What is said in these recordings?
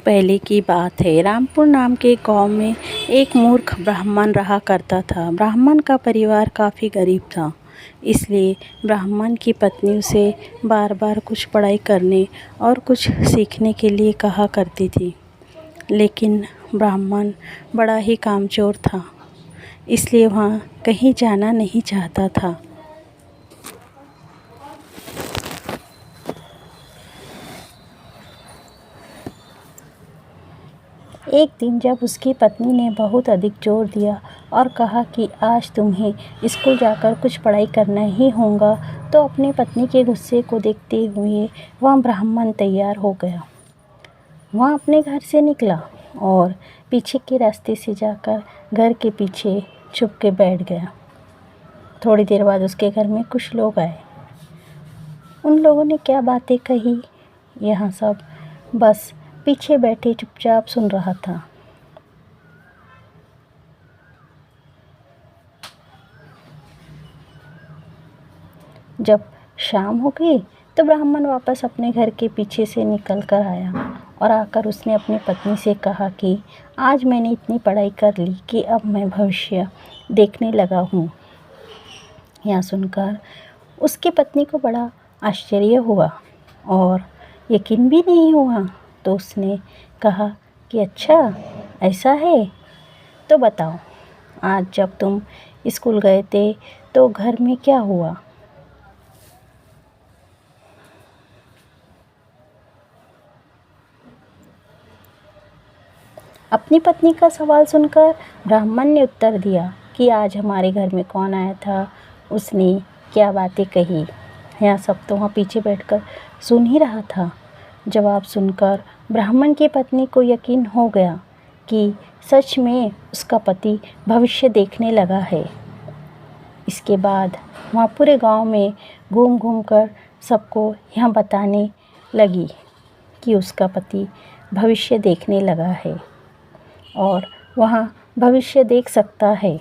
पहले की बात है। रामपुर नाम के गांव में एक मूर्ख ब्राह्मण रहा करता था। ब्राह्मण का परिवार काफ़ी गरीब था, इसलिए ब्राह्मण की पत्नी उसे बार बार कुछ पढ़ाई करने और कुछ सीखने के लिए कहा करती थी। लेकिन ब्राह्मण बड़ा ही कामचोर था, इसलिए वहाँ कहीं जाना नहीं चाहता था। एक दिन जब उसकी पत्नी ने बहुत अधिक जोर दिया और कहा कि आज तुम्हें स्कूल जाकर कुछ पढ़ाई करना ही होगा, तो अपनी पत्नी के गुस्से को देखते हुए वह ब्राह्मण तैयार हो गया। वह अपने घर से निकला और पीछे के रास्ते से जाकर घर के पीछे छुप के बैठ गया। थोड़ी देर बाद उसके घर में कुछ लोग आए। उन लोगों ने क्या बातें कही, यह सब बस पीछे बैठे चुपचाप सुन रहा था। जब शाम हो गई तो ब्राह्मण वापस अपने घर के पीछे से निकल कर आया और आकर उसने अपनी पत्नी से कहा कि आज मैंने इतनी पढ़ाई कर ली कि अब मैं भविष्य देखने लगा हूँ। यह सुनकर उसकी पत्नी को बड़ा आश्चर्य हुआ और यकीन भी नहीं हुआ। तो उसने कहा कि अच्छा ऐसा है, तो बताओ आज जब तुम स्कूल गए थे तो घर में क्या हुआ। अपनी पत्नी का सवाल सुनकर ब्राह्मण ने उत्तर दिया कि आज हमारे घर में कौन आया था, उसने क्या बातें कही। यह सब तो वहाँ पीछे बैठकर सुन ही रहा था। जवाब सुनकर ब्राह्मण की पत्नी को यकीन हो गया कि सच में उसका पति भविष्य देखने लगा है। इसके बाद वहाँ पूरे गांव में घूम घूम कर सबको यह बताने लगी कि उसका पति भविष्य देखने लगा है और वह भविष्य देख सकता है।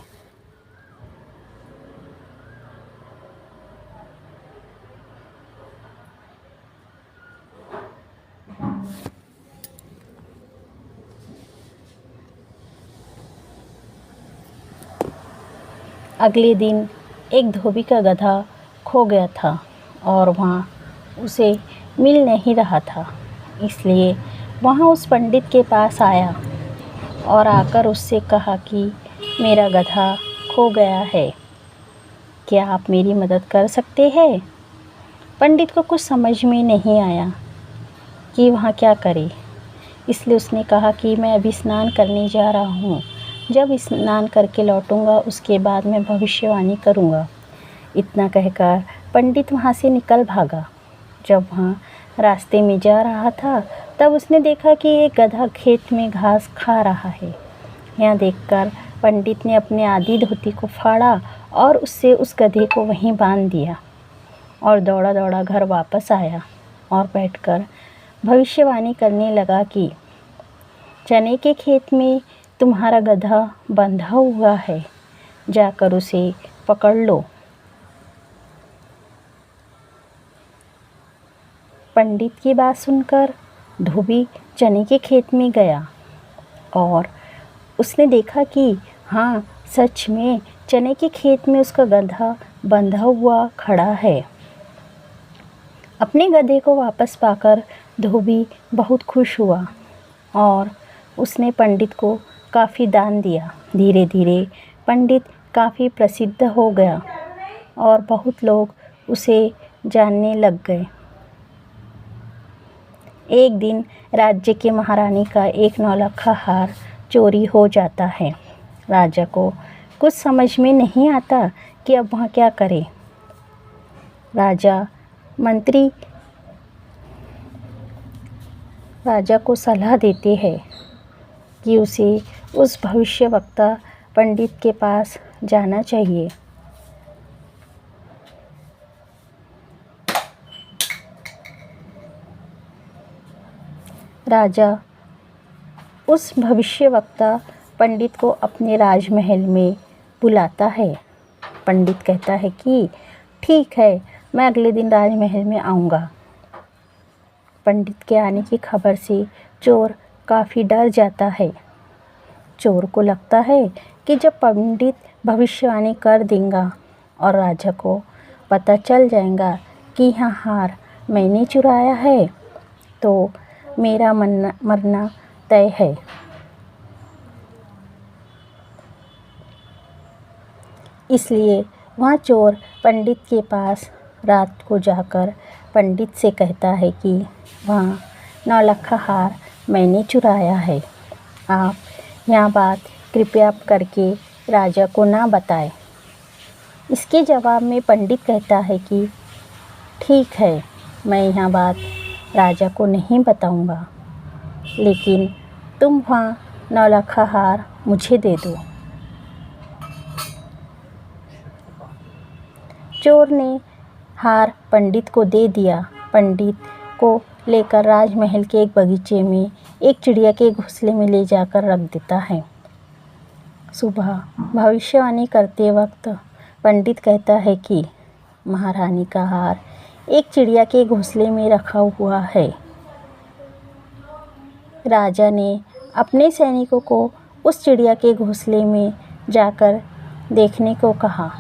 अगले दिन एक धोबी का गधा खो गया था और वहाँ उसे मिल नहीं रहा था, इसलिए वहाँ उस पंडित के पास आया और आकर उससे कहा कि मेरा गधा खो गया है, क्या आप मेरी मदद कर सकते हैं। पंडित को कुछ समझ में नहीं आया कि वहाँ क्या करे, इसलिए उसने कहा कि मैं अभी स्नान करने जा रहा हूँ, जब स्नान करके लौटूंगा उसके बाद मैं भविष्यवाणी करूँगा। इतना कहकर पंडित वहाँ से निकल भागा। जब वहाँ रास्ते में जा रहा था तब उसने देखा कि एक गधा खेत में घास खा रहा है। यह देखकर पंडित ने अपने आधी धोती को फाड़ा और उससे उस गधे को वहीं बांध दिया और दौड़ा दौड़ा घर वापस आया और बैठकर भविष्यवाणी करने लगा कि चने के खेत में तुम्हारा गधा बंधा हुआ है, जाकर उसे पकड़ लो। पंडित की बात सुनकर धोबी चने के खेत में गया और उसने देखा कि हाँ सच में चने के खेत में उसका गधा बंधा हुआ खड़ा है। अपने गधे को वापस पाकर धोबी बहुत खुश हुआ और उसने पंडित को काफ़ी दान दिया। धीरे धीरे पंडित काफ़ी प्रसिद्ध हो गया और बहुत लोग उसे जानने लग गए। एक दिन राज्य के महारानी का एक नौलखा हार चोरी हो जाता है। राजा को कुछ समझ में नहीं आता कि अब वह क्या करे। मंत्री राजा को सलाह देते हैं कि उसे उस भविष्यवक्ता पंडित के पास जाना चाहिए। राजा उस भविष्यवक्ता पंडित को अपने राजमहल में बुलाता है। पंडित कहता है कि ठीक है, मैं अगले दिन राजमहल में आऊँगा। पंडित के आने की खबर से चोर काफ़ी डर जाता है। चोर को लगता है कि जब पंडित भविष्यवाणी कर देगा और राजा को पता चल जाएगा कि यह हार मैंने चुराया है तो मेरा मरना तय है। इसलिए वह चोर पंडित के पास रात को जाकर पंडित से कहता है कि वह नौलखा हार मैंने चुराया है। आप यह बात कृपया करके राजा को ना बताएं। इसके जवाब में पंडित कहता है कि ठीक है, मैं यह बात राजा को नहीं बताऊंगा, लेकिन तुम वह नौलखा हार मुझे दे दो। चोर ने हार पंडित को दे दिया। पंडित को लेकर राजमहल के एक बगीचे में एक चिड़िया के घोंसले में ले जाकर रख देता है। सुबह भविष्यवाणी करते वक्त पंडित कहता है कि महारानी का हार एक चिड़िया के घोंसले में रखा हुआ है। राजा ने अपने सैनिकों को उस चिड़िया के घोंसले में जाकर देखने को कहा।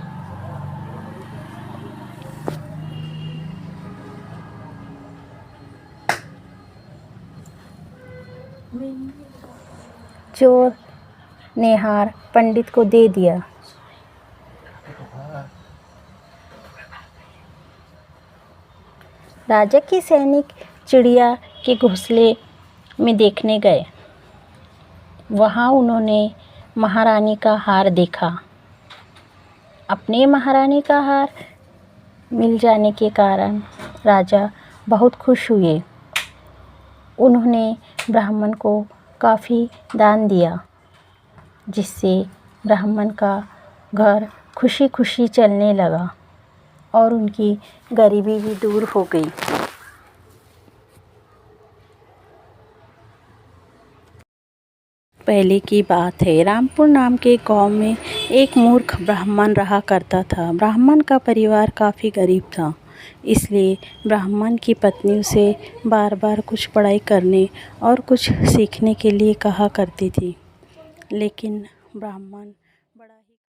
चोर ने हार पंडित को दे दिया। राजा के सैनिक चिड़िया के घोंसले में देखने गए। वहाँ उन्होंने महारानी का हार देखा। अपने महारानी का हार मिल जाने के कारण राजा बहुत खुश हुए। उन्होंने ब्राह्मण को काफ़ी दान दिया, जिससे ब्राह्मण का घर खुशी खुशी चलने लगा और उनकी गरीबी भी दूर हो गई। पहले की बात है, रामपुर नाम के गांव में एक मूर्ख ब्राह्मण रहा करता था। ब्राह्मण का परिवार काफ़ी गरीब था, इसलिए ब्राह्मण की पत्नी उसे बार बार कुछ पढ़ाई करने और कुछ सीखने के लिए कहा करती थी, लेकिन ब्राह्मण